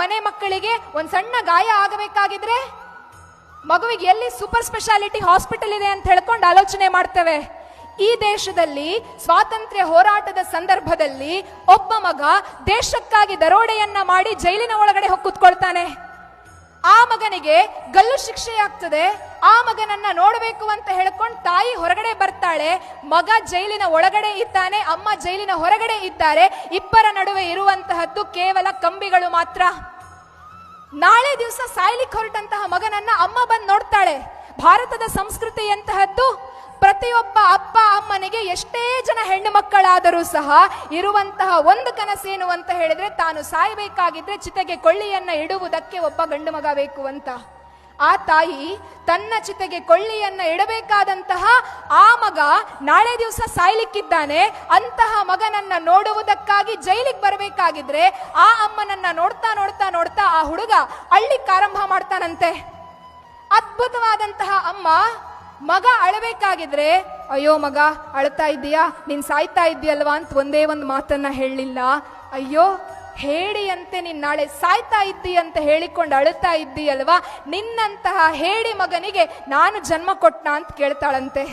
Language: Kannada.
ಮನೆ ಮಕ್ಕಳಿಗೆ ಒಂದ್ ಸಣ್ಣ ಗಾಯ ಆಗಬೇಕಾಗಿದ್ರೆ ಮಗುವಿಗೆ ಎಲ್ಲಿ ಸೂಪರ್ ಸ್ಪೆಷಾಲಿಟಿ ಹಾಸ್ಪಿಟಲ್ ಇದೆ ಅಂತ ಹೇಳ್ಕೊಂಡು ಆಲೋಚನೆ ಮಾಡ್ತೇವೆ. ಈ ದೇಶದಲ್ಲಿ ಸ್ವಾತಂತ್ರ್ಯ ಹೋರಾಟದ ಸಂದರ್ಭದಲ್ಲಿ ಒಬ್ಬ ಮಗ ದೇಶಕ್ಕಾಗಿ ದರೋಡೆಯನ್ನ ಮಾಡಿ ಜೈಲಿನ ಒಳಗಡೆ ಹೋಗಿ ಕೂತ್ಕೊಳ್ತಾನೆ. ಆ ಮಗನಿಗೆ ಗಲ್ಲು ಶಿಕ್ಷೆಯಾಗ್ತದೆ. ಆ ಮಗನನ್ನ ನೋಡಬೇಕು ಅಂತ ಹೇಳ್ಕೊಂಡು ತಾಯಿ ಹೊರಗಡೆ ಬರ್ತಾಳೆ. ಮಗ ಜೈಲಿನ ಒಳಗಡೆ ಇದ್ದಾನೆ, ಅಮ್ಮ ಜೈಲಿನ ಹೊರಗಡೆ ಇದ್ದಾರೆ. ಇಬ್ಬರ ನಡುವೆ ಇರುವಂತಹದ್ದು ಕೇವಲ ಕಂಬಿಗಳು ಮಾತ್ರ. ನಾಳೆ ದಿವಸ ಸಾಯ್ಲಿಕ್ಕೆ ಹೊರಟಂತಹ ಮಗನನ್ನ ಅಮ್ಮ ಬಂದು ನೋಡ್ತಾಳೆ. ಭಾರತದ ಸಂಸ್ಕೃತಿ ಎಂತಹದ್ದು, ಪ್ರತಿಯೊಬ್ಬ ಅಪ್ಪ ಅಮ್ಮನಿಗೆ ಎಷ್ಟೇ ಜನ ಹೆಣ್ಣು ಮಕ್ಕಳಾದರೂ ಸಹ ಇರುವಂತಹ ಒಂದು ಕನಸೇನು ಅಂತ ಹೇಳಿದ್ರೆ, ತಾನು ಸಾಯಬೇಕಾಗಿದ್ರೆ ಚಿತೆಗೆ ಕೊಳ್ಳಿಯನ್ನ ಇಡುವುದಕ್ಕೆ ಒಬ್ಬ ಗಂಡು ಮಗ ಬೇಕು ಅಂತ. ಆ ತಾಯಿ ತನ್ನ ಚಿತೆಗೆ ಕೊಳ್ಳಿಯನ್ನ ಇಡಬೇಕಾದಂತಹ ಆ ಮಗ ನಾಳೆ ದಿವಸ ಸಾಯ್ಲಿಕ್ಕಿದ್ದಾನೆ. ಅಂತಹ ಮಗನನ್ನ ನೋಡುವುದಕ್ಕಾಗಿ ಜೈಲಿಗೆ ಬರಬೇಕಾಗಿದ್ರೆ ಆ ಅಮ್ಮನನ್ನ ನೋಡ್ತಾ ನೋಡ್ತಾ ನೋಡ್ತಾ ಆ ಹುಡುಗ ಅಳ್ಳಿಕ್ಕೆ ಆರಂಭ ಮಾಡ್ತಾನಂತೆ. ಅದ್ಭುತವಾದಂತಹ ಅಮ್ಮ ಮಗ ಅಳಬೇಕಾಗಿದ್ರೆ, ಅಯ್ಯೋ ಮಗ ಅಳ್ತಾ ಇದ್ದೀಯಾ, ನೀನ್ ಸಾಯ್ತಾ ಇದ್ದೀಯಲ್ವಾ ಅಂತ ಒಂದೇ ಒಂದು ಮಾತನ್ನ ಹೇಳಲಿಲ್ಲ. ಅಯ್ಯೋ ಹೇಡಿಯಂತೆ ನೀನ್ ನಾಳೆ ಸಾಯ್ತಾ ಇದ್ದಿ ಅಂತ ಹೇಳಿಕೊಂಡು ಅಳುತ್ತಾ ಇದ್ದೀಯಲ್ವಾ, ನಿನ್ನಂತಹ ಹೇಡಿ ಮಗನಿಗೆ ನಾನು ಜನ್ಮ ಕೊಟ್ಟ ಅಂತ ಕೇಳ್ತಾಳಂತೆ.